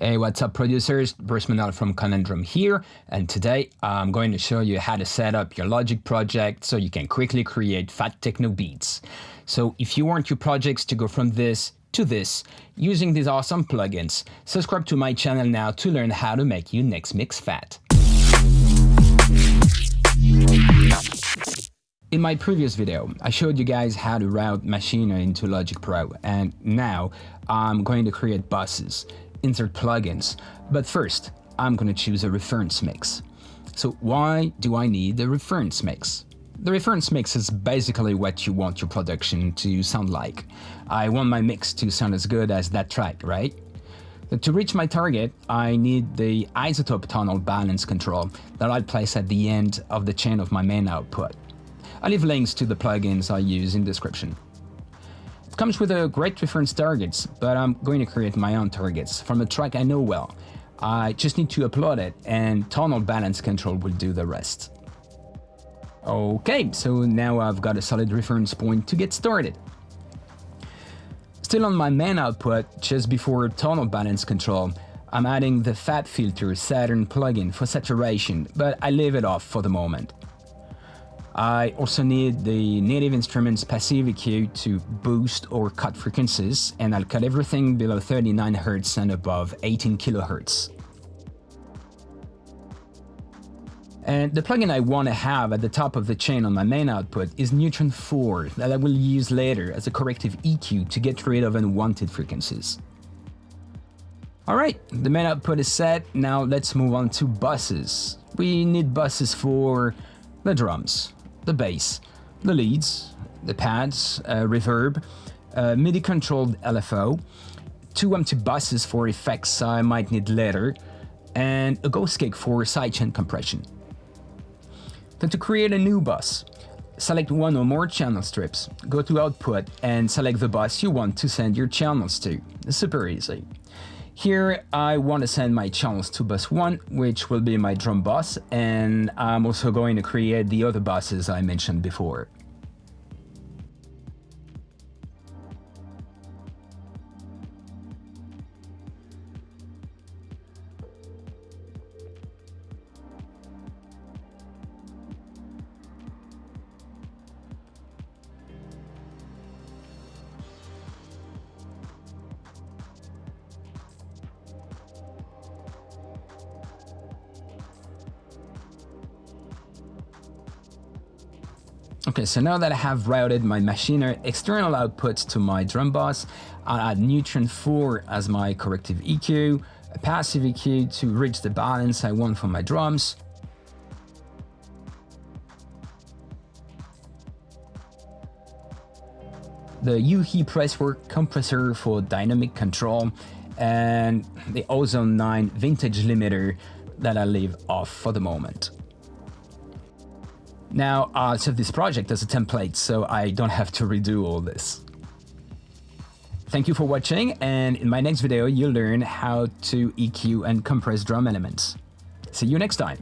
Hey, what's up producers? Bruce Mennel from Conundrum here, and today I'm going to show you how to set up your Logic project so you can quickly create fat techno beats. So if you want your projects to go from this to this using these awesome plugins, subscribe to my channel now to learn how to make your next mix fat. In my previous video, I showed you guys how to route Machine into Logic Pro, and now I'm going to create buses, insert plugins. But first, I'm going to choose a reference mix. So why do I need a reference mix? The reference mix is basically what you want your production to sound like. I want my mix to sound as good as that track, right? But to reach my target, I need the isotope tonal balance control that I'll place at the end of the chain of my main output. I'll leave links to the plugins I use in the description. It comes with a great reference targets, but I'm going to create my own targets from a track I know well. I just need to upload it, and tonal balance control will do the rest. Okay, so now I've got a solid reference point to get started. Still on my main output, just before tonal balance control, I'm adding the Fat Filter Saturn plugin for saturation, but I leave it off for the moment. I also need the Native Instruments passive EQ to boost or cut frequencies, and I'll cut everything below 39 Hz and above 18 kHz. And the plugin I want to have at the top of the chain on my main output is Neutron 4 that I will use later as a corrective EQ to get rid of unwanted frequencies. Alright, the main output is set, now let's move on to buses. We need buses for the drums, the bass, the leads, the pads, reverb, MIDI-controlled LFO, 2 empty buses for effects I might need later, and a ghost kick for sidechain compression. Then to create a new bus, select one or more channel strips, go to Output, and select the bus you want to send your channels to. It's super easy. Here, I want to send my channels to bus 1, which will be my drum bus, and I'm also going to create the other buses I mentioned before. Okay, so now that I have routed my Machine external outputs to my drum bus, I'll add Neutron 4 as my corrective EQ, a passive EQ to reach the balance I want for my drums, the UHE Presswerk compressor for dynamic control, and the Ozone 9 vintage limiter that I leave off for the moment. Now, I'll save this project as a template so I don't have to redo all this. Thank you for watching, and in my next video you'll learn how to EQ and compress drum elements. See you next time!